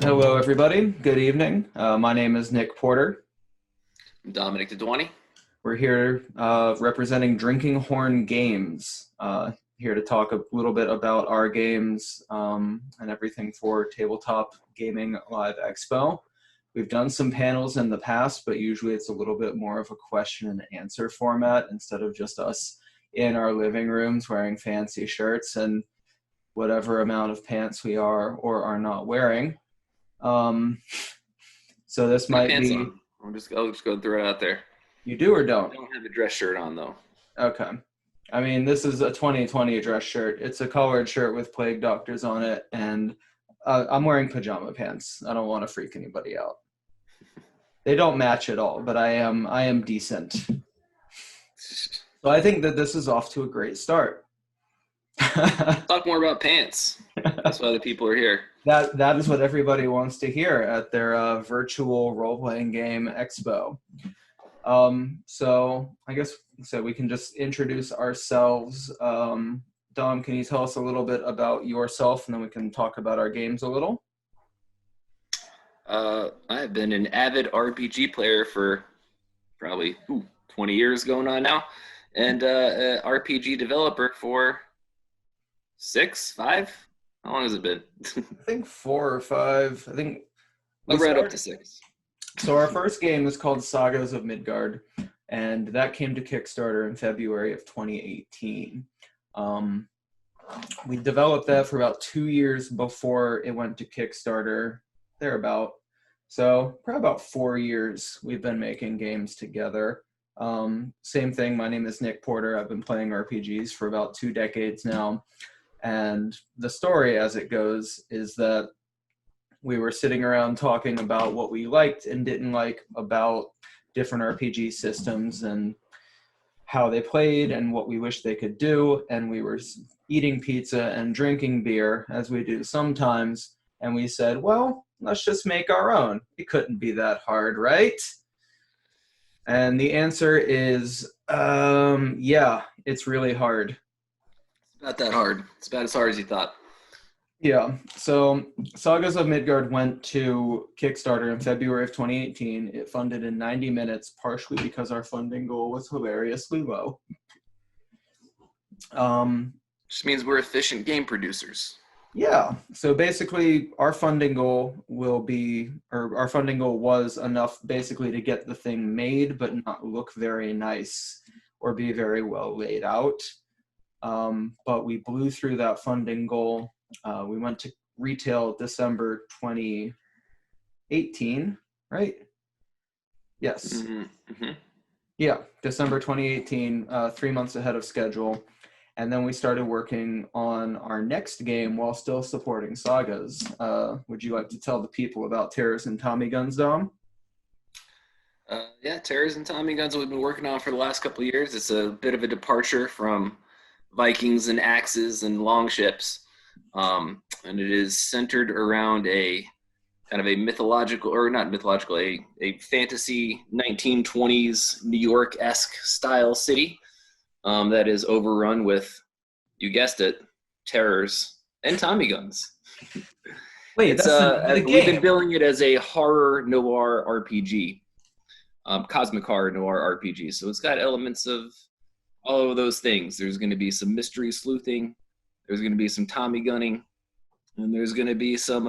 Hello, everybody. Good evening. My name is Nick Porter. Dominic to 20. We're here representing Drinkinghorn Games, here to talk a little bit about our games and everything for Tabletop Gaming Live Expo. We've done some panels in the past, but usually it's a little bit more of a question and answer format instead of just us in our living rooms wearing fancy shirts and whatever amount of pants we are or are not wearing. So this My might pants be, on. I'll just go throw it out there. you do or I don't? don't have a dress shirt on though. Okay. I mean, this is a 2020 dress shirt. It's a colored shirt with plague doctors on it, and I'm wearing pajama pants. I don't want to freak anybody out. They don't match at all, but I am decent. So I think that this is off to a great start. Talk more about pants. That's why the people are here. That is what everybody wants to hear at their virtual role-playing game expo. So I guess we can just introduce ourselves. Dom, can you tell us a little bit about yourself, and then we can talk about our games a little? I've been an avid RPG player for probably 20 years going on now, and an RPG developer for 5. How long has it been? I think 4 or 5. I think I've read up to 6. So our first game is called Sagas of Midgard, and that came to Kickstarter in February of 2018. We developed that for about 2 years before it went to Kickstarter, thereabout. So probably about 4 years we've been making games together. Same thing, my name is Nick Porter. I've been playing RPGs for about 2 decades now. And the story as it goes is that we were sitting around talking about what we liked and didn't like about different RPG systems and how they played and what we wish they could do. And we were eating pizza and drinking beer, as we do sometimes. And we said, well, let's just make our own. It couldn't be that hard, right? And the answer is, yeah, it's really hard. It's about that hard. It's about as hard as you thought. Yeah, so Sagas of Midgard went to Kickstarter in February of 2018. It funded in 90 minutes, partially because our funding goal was hilariously low. Just means we're efficient game producers. Yeah, so basically our funding goal our funding goal was enough basically to get the thing made, but not look very nice or be very well laid out. But we blew through that funding goal. We went to retail December 2018, right? Yes. Mm-hmm. Yeah, December 2018, 3 months ahead of schedule. And then we started working on our next game while still supporting Sagas. Would you like to tell the people about Terrors and Tommy Guns, Dom? Yeah, Terrors and Tommy Guns we've been working on for the last couple of years. It's a bit of a departure from Vikings and axes and longships. And it is centered around a kind of a mythological, or not mythological, a fantasy 1920s New York-esque style city that is overrun with, you guessed it, terrors and Tommy guns. Wait, that's the game. We've been billing it as a horror noir RPG, cosmic horror noir RPG. So it's got elements of all of those things. There's going to be some mystery sleuthing. There's going to be some Tommy gunning, and there's going to be some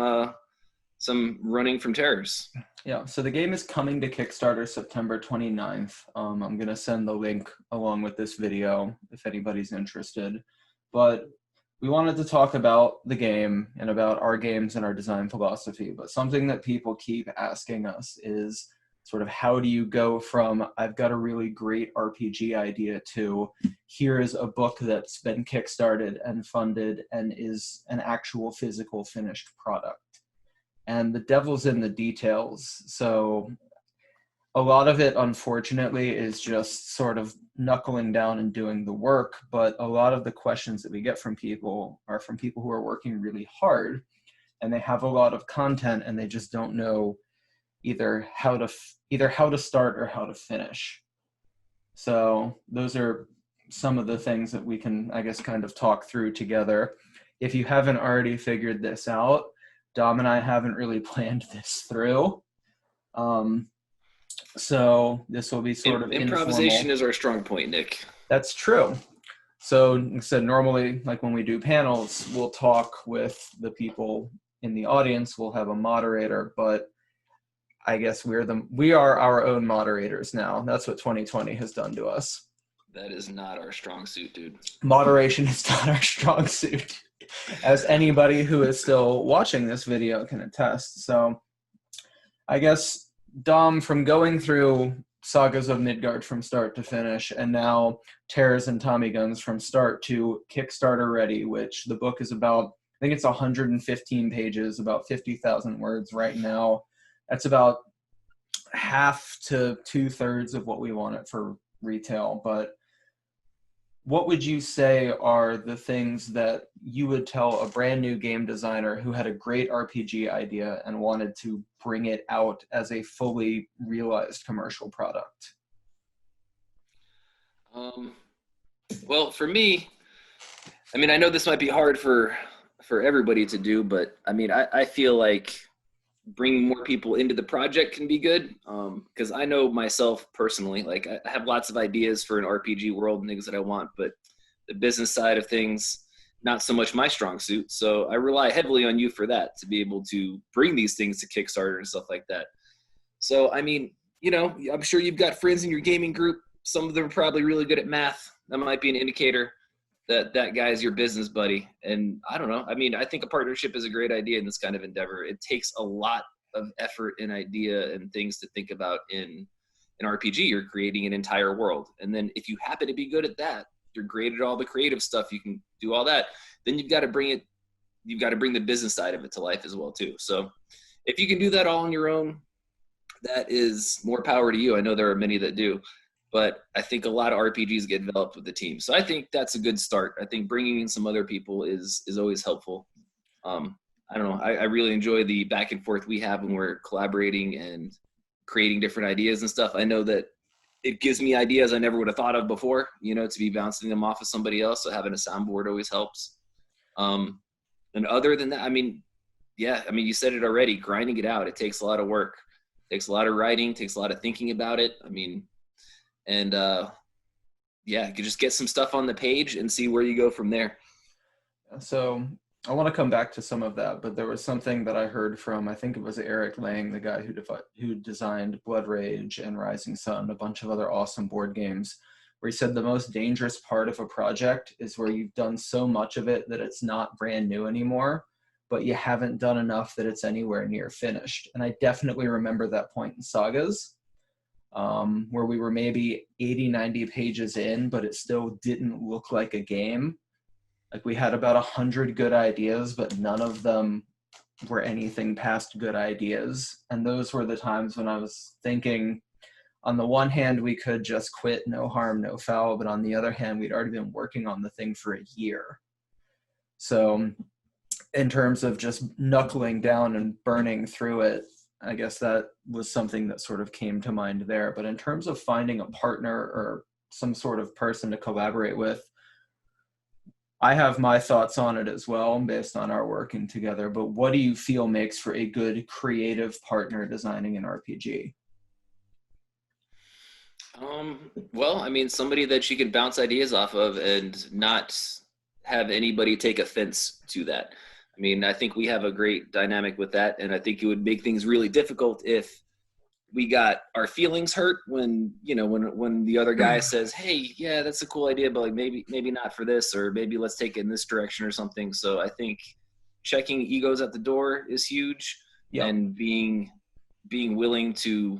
running from terrors. Yeah, so the game is coming to Kickstarter September 29th. I'm going to send the link along with this video if anybody's interested. But we wanted to talk about the game and about our games and our design philosophy. But something that people keep asking us is sort of how do you go from I've got a really great RPG idea to here is a book that's been kickstarted and funded and is an actual physical finished product. And the devil's in the details. So a lot of it, unfortunately, is just sort of knuckling down and doing the work. But a lot of the questions that we get from people are from people who are working really hard and they have a lot of content and they just don't know either how to start or how to finish. So those are some of the things that we can, I guess, kind of talk through together. If you haven't already figured this out, Dom and I haven't really planned this through. So this will be sort of Improvisation informal. is our strong point, Nick. That's true. So like I said, normally, like when we do panels, we'll talk with the people in the audience. We'll have a moderator, but I guess we are our own moderators now. That's what 2020 has done to us. That is not our strong suit, dude. Moderation is not our strong suit, as anybody who is still watching this video can attest. So I guess, Dom, from going through Sagas of Midgard from start to finish, and now Terrors and Tommy Guns from start to Kickstarter ready, which the book is about, I think it's 115 pages, about 50,000 words right now. That's about half to 2/3 of what we want it for retail. But what would you say are the things that you would tell a brand new game designer who had a great RPG idea and wanted to bring it out as a fully realized commercial product? Well, for me, I mean, I know this might be hard for everybody to do, but I mean, I feel like bringing more people into the project can be good, because I know myself personally, like I have lots of ideas for an RPG world and things that I want, but the business side of things, not so much my strong suit. So I rely heavily on you for that, to be able to bring these things to Kickstarter and stuff like that. So, I mean, you know, I'm sure you've got friends in your gaming group. Some of them are probably really good at math. That might be an indicator that that guy's your business buddy. And I don't know. I mean, I think a partnership is a great idea in this kind of endeavor. It takes a lot of effort and idea and things to think about in an RPG. You're creating an entire world. And then if you happen to be good at that, you're great at all the creative stuff, you can do all that, then you've got to bring the business side of it to life as well too. So if you can do that all on your own, that is more power to you. I know there are many that do, but I think a lot of RPGs get developed with the team. So I think that's a good start. I think bringing in some other people is always helpful. I don't know. I really enjoy the back and forth we have when we're collaborating and creating different ideas and stuff. I know that it gives me ideas I never would have thought of before, you know, to be bouncing them off of somebody else. So having a soundboard always helps. And other than that, I mean, yeah, I mean, you said it already, grinding it out. It takes a lot of work. It takes a lot of writing, takes a lot of thinking about it. I mean, and yeah, you could just get some stuff on the page and see where you go from there. So I want to come back to some of that, but there was something that I heard from, I think it was Eric Lang, the guy who designed Blood Rage and Rising Sun, a bunch of other awesome board games, where he said the most dangerous part of a project is where you've done so much of it that it's not brand new anymore, but you haven't done enough that it's anywhere near finished. And I definitely remember that point in Sagas, where we were maybe 80, 90 pages in, but it still didn't look like a game. Like we had about 100 good ideas, but none of them were anything past good ideas. And those were the times when I was thinking, on the one hand, we could just quit, no harm, no foul. But on the other hand, we'd already been working on the thing for a year. So in terms of just knuckling down and burning through it, I guess that was something that sort of came to mind there. But in terms of finding a partner or some sort of person to collaborate with, I have my thoughts on it as well based on our working together, but what do you feel makes for a good creative partner designing an RPG? Well, I mean, somebody that you can bounce ideas off of and not have anybody take offense to that. I mean, I think we have a great dynamic with that, and I think it would make things really difficult if we got our feelings hurt when, you know, when the other guy says, hey, yeah, that's a cool idea, but like maybe not for this, or maybe let's take it in this direction or something. So I think checking egos at the door is huge. Yeah. And being willing to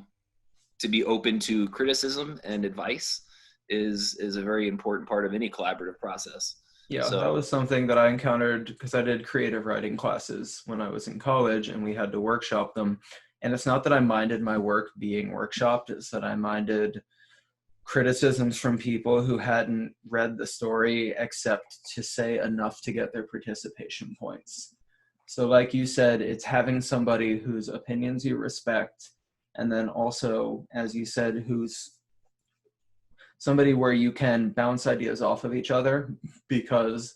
be open to criticism and advice is a very important part of any collaborative process. Yeah, So that was something that I encountered because I did creative writing classes when I was in college and we had to workshop them. And it's not that I minded my work being workshopped, it's that I minded criticisms from people who hadn't read the story except to say enough to get their participation points. So like you said, it's having somebody whose opinions you respect, and then also, as you said, who's somebody where you can bounce ideas off of each other, because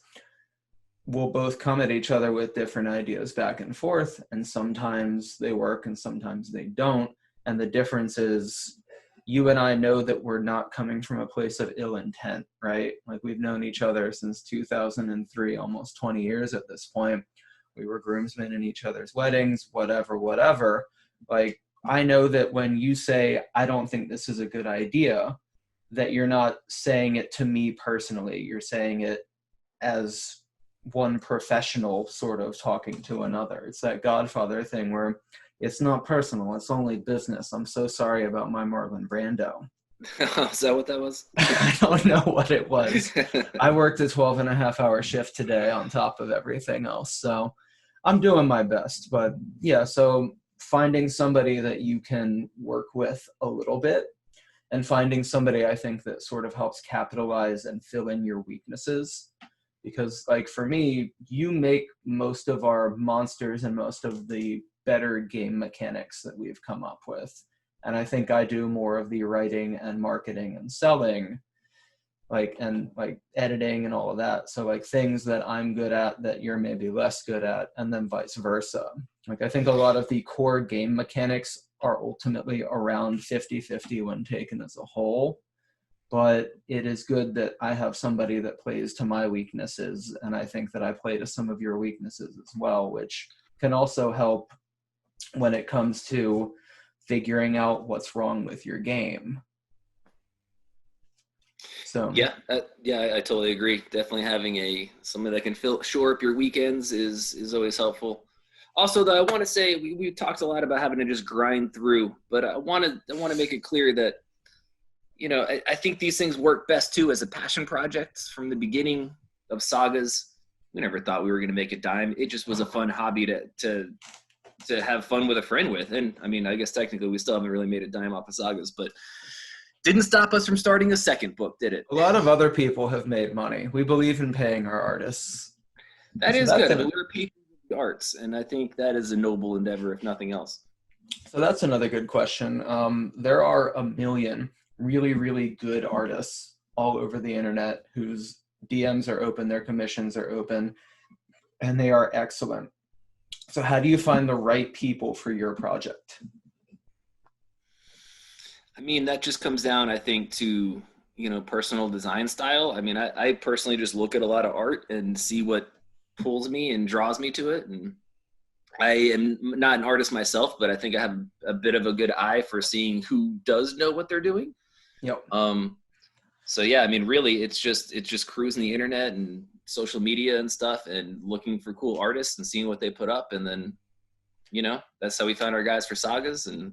we'll both come at each other with different ideas back and forth, and sometimes they work and sometimes they don't. And the difference is you and I know that we're not coming from a place of ill intent, right? Like, we've known each other since 2003, almost 20 years at this point. We were groomsmen in each other's weddings, whatever, whatever. Like, I know that when you say, I don't think this is a good idea, that you're not saying it to me personally. You're saying it as one professional sort of talking to another. It's that Godfather thing where it's not personal, it's only business. I'm so sorry about my Marlon Brando. Is that what that was? I don't know what it was. I worked a 12-and-a-half-hour shift today on top of everything else. So I'm doing my best. But yeah, so finding somebody that you can work with a little bit, and finding somebody, I think, that sort of helps capitalize and fill in your weaknesses. Because, like, for me, you make most of our monsters and most of the better game mechanics that we've come up with. And I think I do more of the writing and marketing and selling, and editing and all of that. So, like, things that I'm good at that you're maybe less good at, and then vice versa. Like, I think a lot of the core game mechanics are ultimately around 50-50 when taken as a whole. But it is good that I have somebody that plays to my weaknesses, and I think that I play to some of your weaknesses as well, which can also help when it comes to figuring out what's wrong with your game. So Yeah, I totally agree. Definitely having somebody that can shore up your weekends is always helpful. Also, though, I want to say we talked a lot about having to just grind through, but I want to make it clear that, I think these things work best too as a passion project. From the beginning of Sagas, we never thought we were going to make a dime. It just was a fun hobby to have fun with a friend with. And I mean, I guess technically we still haven't really made a dime off of Sagas, but didn't stop us from starting a second book, did it? A lot of other people have made money. We believe in paying our artists. That is good. I mean, we're people of the arts, and I think that is a noble endeavor, if nothing else. So that's another good question. There are a million really, really good artists all over the internet whose DMs are open, their commissions are open, and they are excellent. So how do you find the right people for your project? I mean, that just comes down, I think, to, personal design style. I mean, I personally just look at a lot of art and see what pulls me and draws me to it. And I am not an artist myself, but I think I have a bit of a good eye for seeing who does know what they're doing. Yep. So yeah, I mean, really, it's just cruising the internet and social media and stuff, and looking for cool artists and seeing what they put up, and then, that's how we found our guys for Sagas. And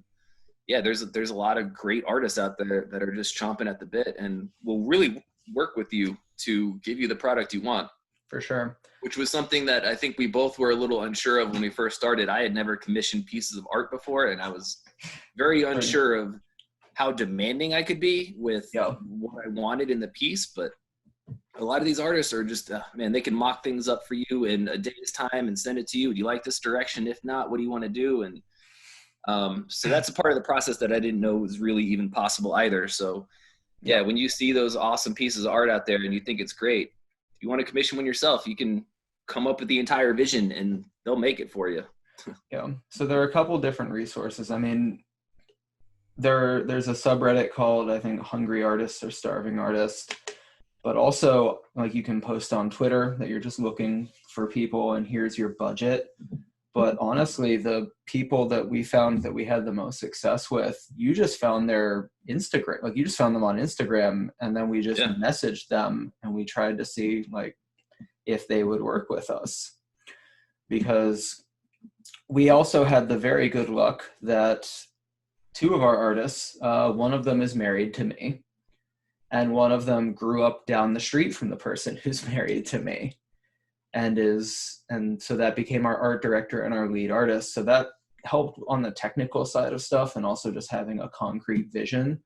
yeah, there's a lot of great artists out there that are just chomping at the bit and will really work with you to give you the product you want. For sure. Which was something that I think we both were a little unsure of when we first started. I had never commissioned pieces of art before, and I was very unsure of how demanding I could be with what I wanted in the piece. But a lot of these artists are just, they can mock things up for you in a day's time and send it to you. Do you like this direction? If not, what do you want to do? And so that's a part of the process that I didn't know was really even possible either. So yeah, when you see those awesome pieces of art out there and you think it's great, if you want to commission one yourself, you can come up with the entire vision and they'll make it for you. Yeah. So there are a couple different resources. I mean, there's a subreddit called, I think, Hungry Artists or Starving Artists, but also, like, you can post on Twitter that you're just looking for people and here's your budget. But honestly, the people that we found that we had the most success with, you just found their Instagram, like, you just found them on Instagram, and then we just messaged them and we tried to see, like, if they would work with us. Because we also had the very good luck that two of our artists, one of them is married to me, and one of them grew up down the street from the person who's married to me, and so that became our art director and our lead artist. So that helped on the technical side of stuff, and also just having a concrete vision.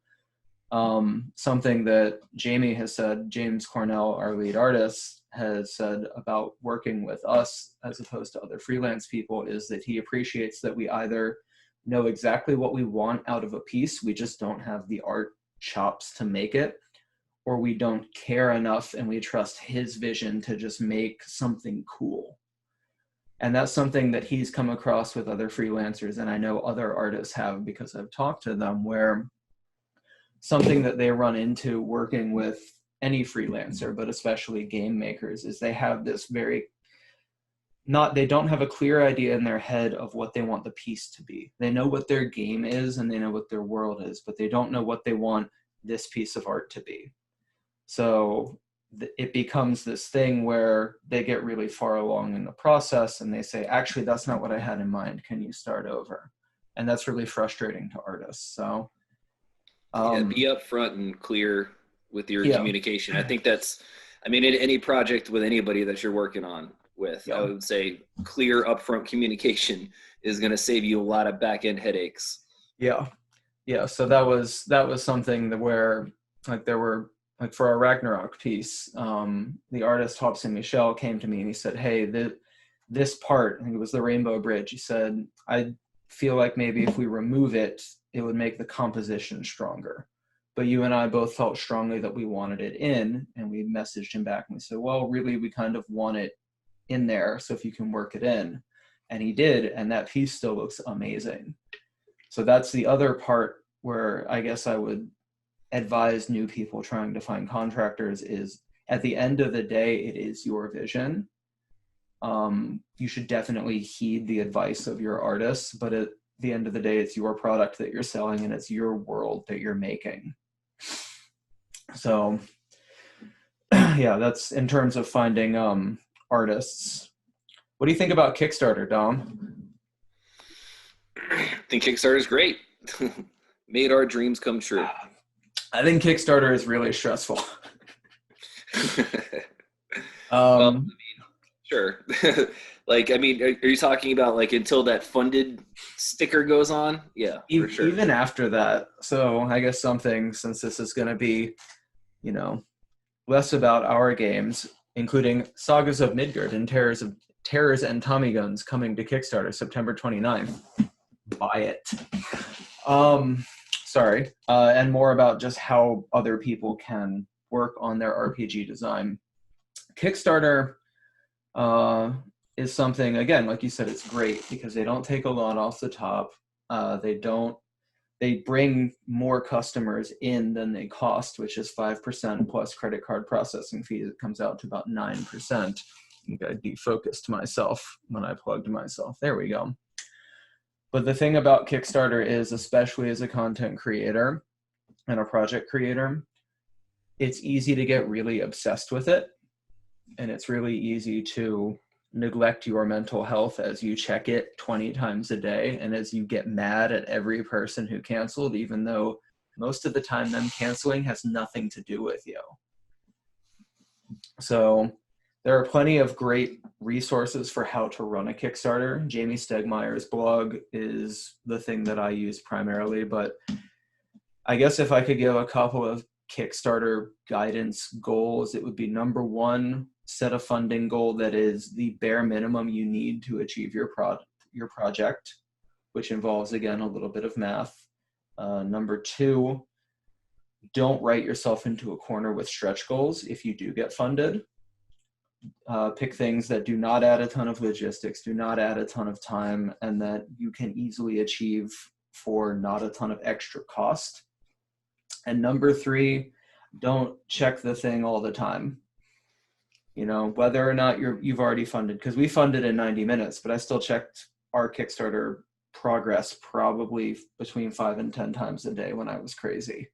Something that Jamie has said, James Cornell, our lead artist, has said about working with us as opposed to other freelance people is that he appreciates that we either know exactly what we want out of a piece, we just don't have the art chops to make it, or we don't care enough and we trust his vision to just make something cool. And that's something that he's come across with other freelancers, and I know other artists have because I've talked to them, where something that they run into working with any freelancer, but especially game makers, is they have this they don't have a clear idea in their head of what they want the piece to be. They know what their game is and they know what their world is, but they don't know what they want this piece of art to be. So it becomes this thing where they get really far along in the process and they say, actually, that's not what I had in mind. Can you start over? And that's really frustrating to artists. So be upfront and clear with your yeah. communication. I think that's, I mean, in any project with anybody that you're working on with, Yeah. I would say clear upfront communication is going to save you a lot of back end headaches. Yeah. Yeah. So that was something that where like there were, like for our Ragnarok piece, the artist Hobson Michel came to me and he said, hey, this part, I think it was the Rainbow Bridge, he said, I feel like maybe if we remove it, it would make the composition stronger. But you and I both felt strongly that we wanted it in, and we messaged him back and we said, well, really, we kind of want it in there, so if you can work it in. And he did, and that piece still looks amazing. So that's the other part where I guess I would advise new people trying to find contractors is, at the end of the day, it is your vision. You should definitely heed the advice of your artists, but at the end of the day, it's your product that you're selling and it's your world that you're making. So yeah, that's in terms of finding artists. What do you think about Kickstarter, Dom? I think Kickstarter is great. Made our dreams come true. I think Kickstarter is really stressful. Well, I mean, sure. Like, I mean, are you talking about like until that funded sticker goes on? Yeah, for sure. Even after that. So I guess something, since this is going to be, less about our games, including Sagas of Midgard and Terrors and Tommy Guns coming to Kickstarter September 29th. Buy it. And more about just how other people can work on their RPG design. Kickstarter is something, again, like you said, it's great because they don't take a lot off the top. They bring more customers in than they cost, which is 5% plus credit card processing fees. It comes out to about 9%. I think I defocused myself when I plugged myself. There we go. But the thing about Kickstarter is, especially as a content creator and a project creator, it's easy to get really obsessed with it. And it's really easy to neglect your mental health as you check it 20 times a day and as you get mad at every person who canceled, even though most of the time them canceling has nothing to do with you. So there are plenty of great resources for how to run a Kickstarter. Jamie Stegmaier's blog is the thing that I use primarily, but I guess if I could give a couple of Kickstarter guidance goals, it would be number one, set a funding goal that is the bare minimum you need to achieve your project, which involves, again, a little bit of math. Number two, don't write yourself into a corner with stretch goals if you do get funded. Pick things that do not add a ton of logistics, do not add a ton of time, and that you can easily achieve for not a ton of extra cost. And number three, don't check the thing all the time. Whether or not you've already funded, because we funded in 90 minutes, but I still checked our Kickstarter progress probably between 5 and 10 times a day when I was crazy.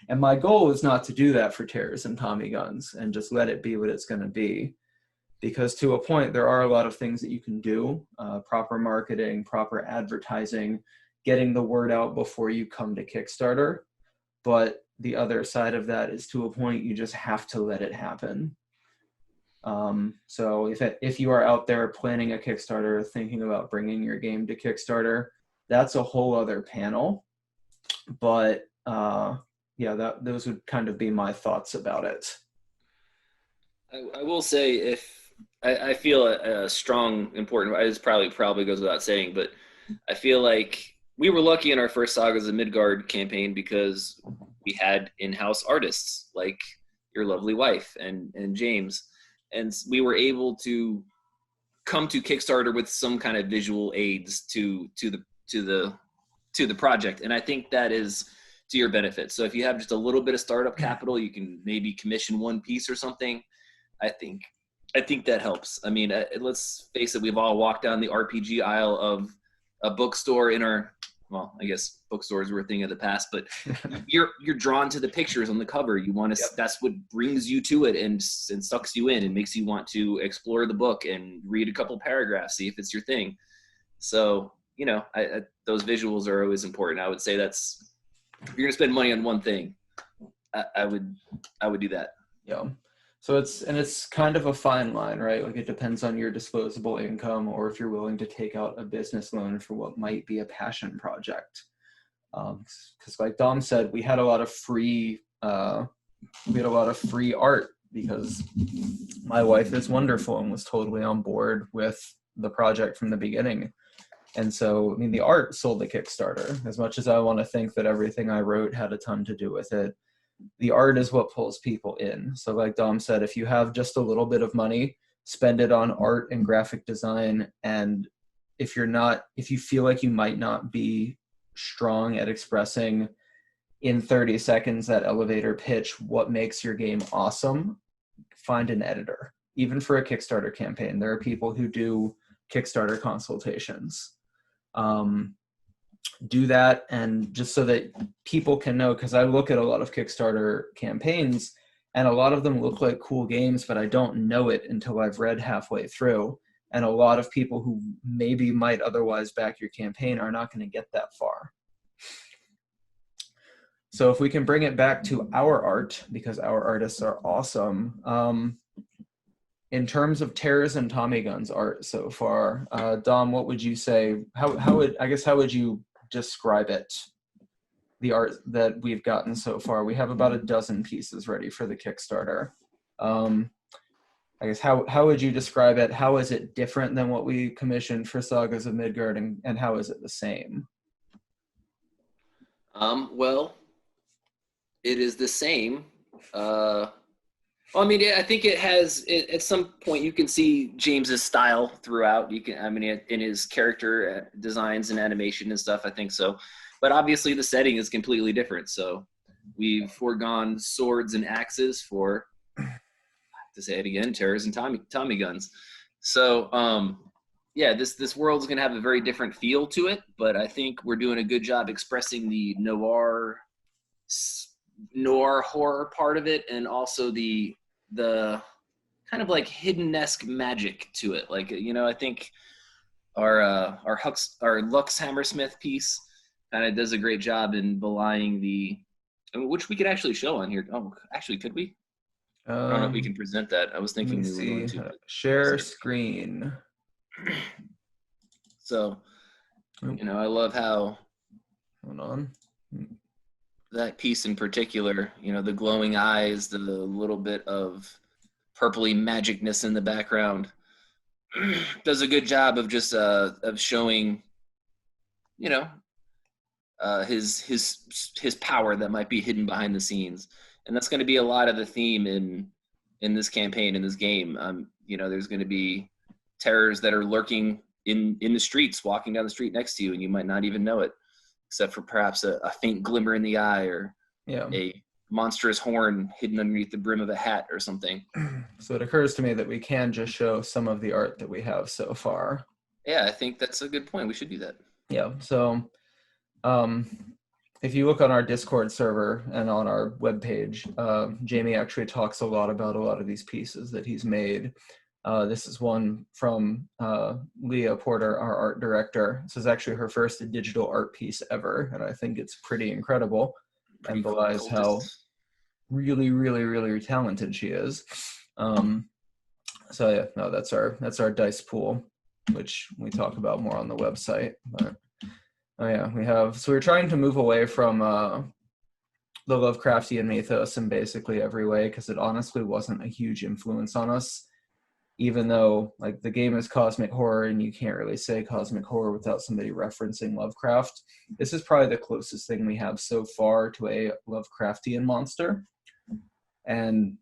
And my goal is not to do that for Terrors and Tommy Guns and just let it be what it's going to be. Because to a point, there are a lot of things that you can do, proper marketing, proper advertising, getting the word out before you come to Kickstarter. But the other side of that is, to a point, you just have to let it happen. So if you are out there planning a Kickstarter, thinking about bringing your game to Kickstarter, that's a whole other panel. But those would kind of be my thoughts about it. I will say, if I feel a strong, important, it probably goes without saying, but I feel like we were lucky in our first Sagas of Midgard campaign because we had in-house artists like your lovely wife and James, and we were able to come to Kickstarter with some kind of visual aids to the project, and I think that is to your benefit. So if you have just a little bit of startup capital, you can maybe commission one piece or something. I think that helps. I mean, let's face it, we've all walked down the RPG aisle of a bookstore in our, well, I guess bookstores were a thing of the past, but you're drawn to the pictures on the cover. You want to, yep. That's what brings you to it and sucks you in and makes you want to explore the book and read a couple paragraphs, see if it's your thing. So, you know, those visuals are always important. I would say that's, if you're gonna spend money on one thing, I would do that. Yeah. So it's kind of a fine line, right? Like it depends on your disposable income, or if you're willing to take out a business loan for what might be a passion project. Because like Dom said, we had a lot of free art because my wife is wonderful and was totally on board with the project from the beginning. And so, I mean, the art sold the Kickstarter. As much as I want to think that everything I wrote had a ton to do with it, the art is what pulls people in. So like Dom said, if you have just a little bit of money, spend it on art and graphic design. And if you feel like you might not be strong at expressing in 30 seconds that elevator pitch what makes your game awesome, find an editor. Even for a Kickstarter campaign, there are people who do Kickstarter consultations. Do that, and just so that people can know, because I look at a lot of Kickstarter campaigns and a lot of them look like cool games, but I don't know it until I've read halfway through. And a lot of people who maybe might otherwise back your campaign are not going to get that far. So if we can bring it back to our art, because our artists are awesome, in terms of Terrors and Tommy Guns art so far, Dom, what would you say? How would you describe it? The art that we've gotten so far. We have about a dozen pieces ready for the Kickstarter. I guess how would you describe it? How is it different than what we commissioned for Sagas of Midgard, and how is it the same? Well, it is the same. Well, I mean, I think it has, at some point you can see James's style throughout. You can, I mean, in his character designs and animation and stuff, I think so. But obviously the setting is completely different. So we've foregone swords and axes for, to say it again, Terrors and Tommy Guns. So, yeah, this world's going to have a very different feel to it, but I think we're doing a good job expressing the noir horror part of it, and also the kind of like hidden-esque magic to it. Like, you know, I think our Lux Hammersmith piece kind of does a great job in belying which we could actually show on here. Oh, actually, could we? I don't know if we can present that. I was thinking we were going to share screen. So, you know, I love how, hold on, that piece in particular, you know, the glowing eyes, the little bit of purpley magicness in the background, does a good job of just of showing, you know, his power that might be hidden behind the scenes. And that's going to be a lot of the theme in this campaign, in this game. You know, there's going to be terrors that are lurking in the streets, walking down the street next to you, and you might not even know it, except for perhaps a faint glimmer in the eye, or a monstrous horn hidden underneath the brim of a hat or something. So it occurs to me that we can just show some of the art that we have so far. Yeah, I think that's a good point. We should do that. Yeah, so if you look on our Discord server and on our webpage, Jamie actually talks a lot about a lot of these pieces that he's made. This is one from Leah Porter, our art director. This is actually her first digital art piece ever, and I think it's pretty incredible and belies how really, really, really talented she is. So yeah, no, that's our dice pool, which we talk about more on the website. But oh yeah, so we're trying to move away from the Lovecraftian mythos in basically every way, because it honestly wasn't a huge influence on us. even though like the game is cosmic horror and you can't really say cosmic horror without somebody referencing Lovecraft. This is probably the closest thing we have so far to a Lovecraftian monster. And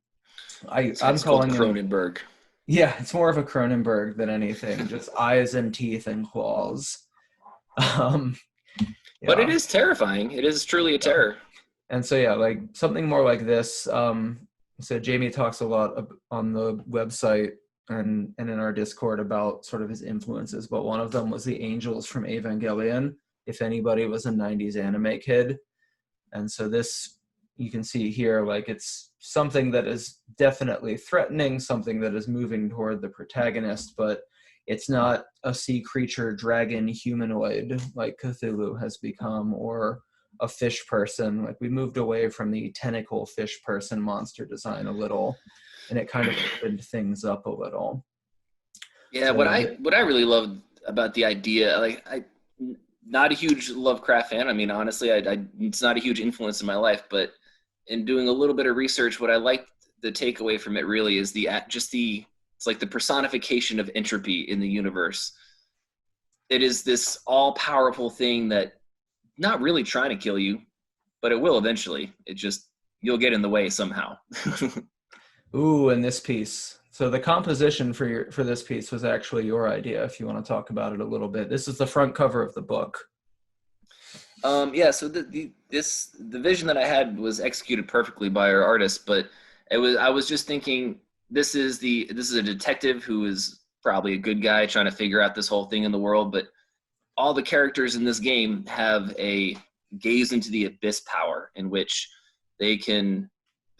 I'm It's called calling him, Cronenberg. yeah, it's more of a Cronenberg than anything, just eyes and teeth and claws. Um, But it yeah. is terrifying. It is truly a Yeah. terror. And so, yeah, like something more like this. So Jamie talks a lot on the website and in our Discord about sort of his influences, but one of them was the angels from Evangelion, if anybody was a 90s anime kid. And so this, you can see here, like it's something that is definitely threatening, something that is moving toward the protagonist, but it's not a sea creature, dragon, humanoid like Cthulhu has become, or a fish person. Like we moved away from the tentacle fish person monster design a little, and it kind of opened things up a little. Yeah, So yeah, what I really loved about the idea, like I, not a huge Lovecraft fan. I mean, honestly, it's not a huge influence in my life. But in doing a little bit of research, what I liked the takeaway from it really is it's like the personification of entropy in the universe. It is this all powerful thing that not really trying to kill you, but it will eventually. It just you'll get in the way somehow. ooh, and this piece. So the composition for this piece was actually your idea. If you want to talk about it a little bit, this is the front cover of the book. Yeah, so the vision that I had was executed perfectly by our artist, but I was just thinking this is a detective who is probably a good guy trying to figure out this whole thing in the world, but all the characters in this game have a gaze into the abyss power in which they can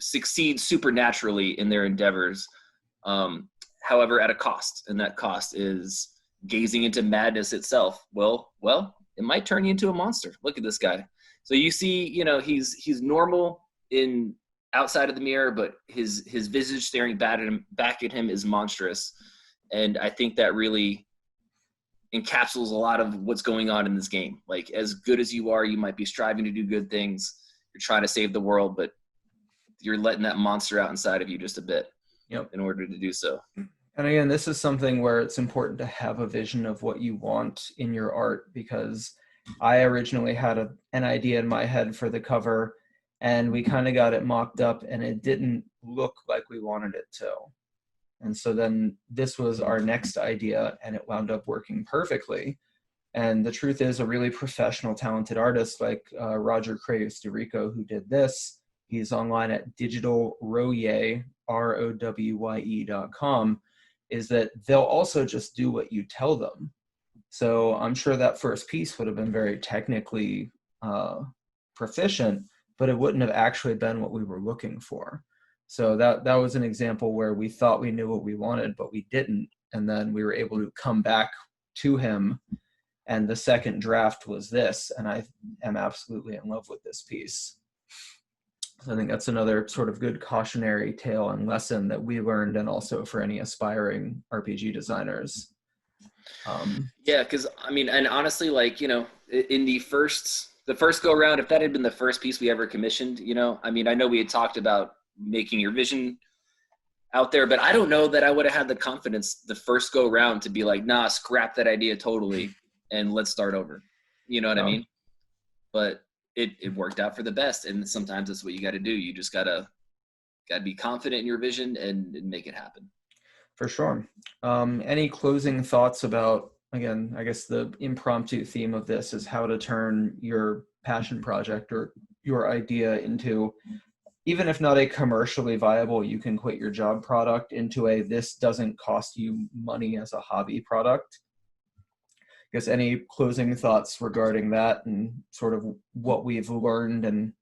succeed supernaturally in their endeavors, however at a cost, and that cost is gazing into madness itself. Well, it might turn you into a monster. Look at this guy. So you see, he's normal in outside of the mirror, but his visage staring back at him is monstrous. And I think that really encapsulates a lot of what's going on in this game. Like as good as you are, you might be striving to do good things. You're trying to save the world, but you're letting that monster out inside of you just a bit. Yep. In order to do so. And again, this is something where it's important to have a vision of what you want in your art, because I originally had an idea in my head for the cover, and we kind of got it mocked up and it didn't look like we wanted it to. And so then this was our next idea and it wound up working perfectly. And the truth is, a really professional, talented artist like Roger Craves DeRico, who did this, he's online at digitalrowye, ROWYE.com, is that they'll also just do what you tell them. So I'm sure that first piece would have been very technically proficient, but it wouldn't have actually been what we were looking for. So that was an example where we thought we knew what we wanted, but we didn't. And then we were able to come back to him, and the second draft was this, and I am absolutely in love with this piece. So I think that's another sort of good cautionary tale and lesson that we learned, and also for any aspiring RPG designers. Yeah, because I mean, and honestly, like in the first go around, if that had been the first piece we ever commissioned, I mean, I know we had talked about making your vision out there, but I don't know that I would have had the confidence the first go round to be like, nah, scrap that idea totally and let's start over. You know what I mean? But it worked out for the best, and sometimes that's what you got to do. You just gotta be confident in your vision and make it happen. For sure. Any closing thoughts about, again, I guess the impromptu theme of this is how to turn your passion project or your idea into, even if not a commercially viable, you can quit your job product, into a this doesn't cost you money as a hobby product? I guess any closing thoughts regarding that and sort of what we've learned and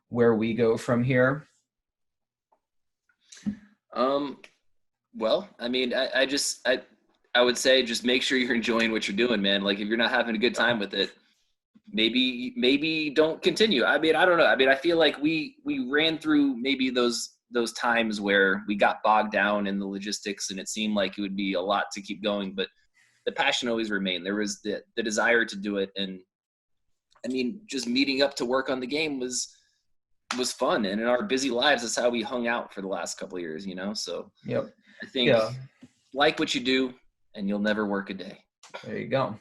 where we go from here? Well, I mean, I would say just make sure you're enjoying what you're doing, man. Like if you're not having a good time with it, maybe don't continue. I mean, I don't know. I mean, I feel like we ran through maybe those times where we got bogged down in the logistics and it seemed like it would be a lot to keep going, but the passion always remained. There was the desire to do it. And I mean, just meeting up to work on the game was fun. And in our busy lives, that's how we hung out for the last couple of years, So Yep. I think Yeah. like what you do, and you'll never work a day. There you go.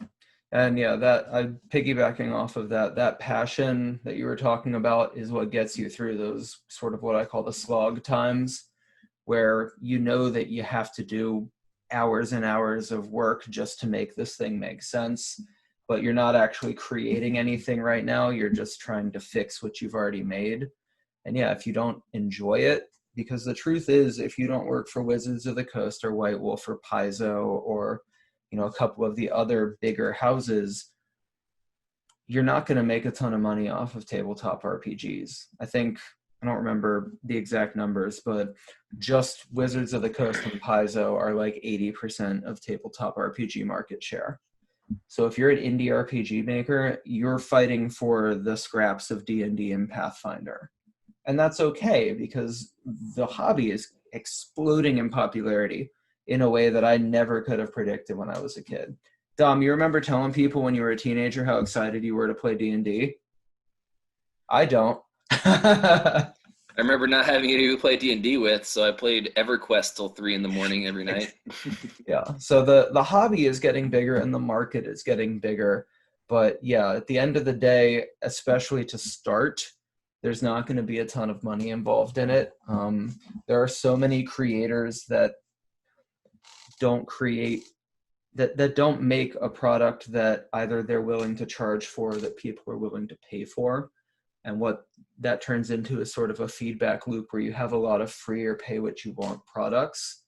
And yeah, that I'm piggybacking off of that, that passion that you were talking about is what gets you through those sort of what I call the slog times, where you know that you have to do hours and hours of work just to make this thing make sense, but you're not actually creating anything right now. You're just trying to fix what you've already made. And yeah, if you don't enjoy it, because the truth is, if you don't work for Wizards of the Coast or White Wolf or Paizo or, you know, a couple of the other bigger houses, you're not going to make a ton of money off of tabletop RPGs. I think, I don't remember the exact numbers, but just Wizards of the Coast and Paizo are like 80% of tabletop RPG market share. So if you're an indie RPG maker, you're fighting for the scraps of D&D and Pathfinder. And that's okay, because the hobby is exploding in popularity in a way that I never could have predicted when I was a kid. Dom, you remember telling people when you were a teenager how excited you were to play D&D? I don't. I remember not having anyone to play D&D with, so I played EverQuest till 3 a.m. every night. Yeah, so the hobby is getting bigger and the market is getting bigger. But yeah, at the end of the day, especially to start, there's not going to be a ton of money involved in it. There are so many creators that don't create, that don't make a product that either they're willing to charge for, that people are willing to pay for. And what that turns into is sort of a feedback loop where you have a lot of free or pay what you want products.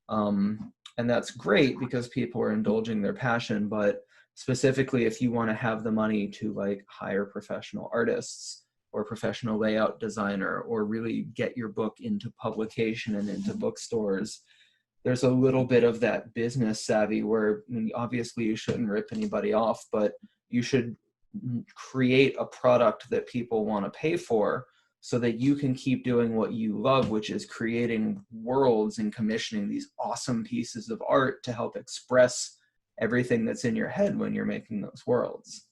And that's great because people are indulging their passion, but specifically if you want to have the money to like hire professional artists or professional layout designer or really get your book into publication and into bookstores, there's a little bit of that business savvy where, I mean, obviously you shouldn't rip anybody off, but you should create a product that people want to pay for so that you can keep doing what you love, which is creating worlds and commissioning these awesome pieces of art to help express everything that's in your head when you're making those worlds.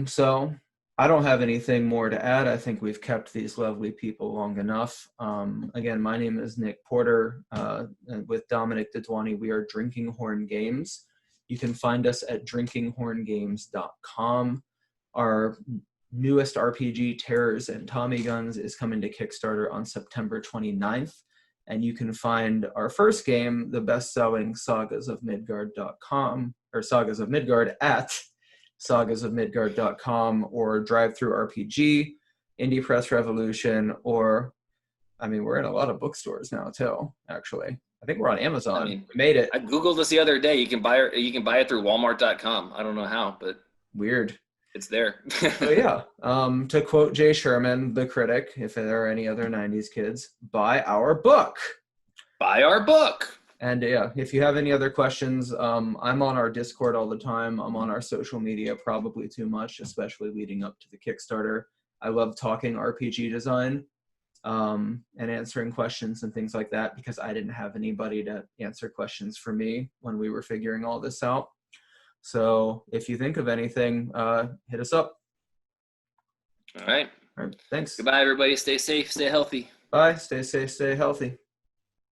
So I don't have anything more to add. I think we've kept these lovely people long enough. Again, my name is Nick Porter. With Dominic Dedwani, we are Drinkinghorn Games. You can find us at drinkinghorngames.com. Our newest RPG, Terrors and Tommy Guns, is coming to Kickstarter on September 29th. And you can find our first game, the best-selling sagasofmidgard.com, or Sagas of Midgard, at sagasofmidgard.com, or Drive Through RPG, Indie Press Revolution, or, I mean, we're in a lot of bookstores now too, actually. I think we're on Amazon. I mean, we made it. I Googled this the other day. You can buy it through Walmart.com. I don't know how, but weird. It's there. So yeah, to quote Jay Sherman, the critic, if there are any other 90s kids, buy our book. Buy our book. And yeah, if you have any other questions, I'm on our Discord all the time. I'm on our social media probably too much, especially leading up to the Kickstarter. I love talking RPG design and answering questions and things like that, because I didn't have anybody to answer questions for me when we were figuring all this out. So if you think of anything, hit us up. All right. All right. Thanks. Goodbye, everybody. Stay safe. Stay healthy. Bye. Stay safe. Stay healthy.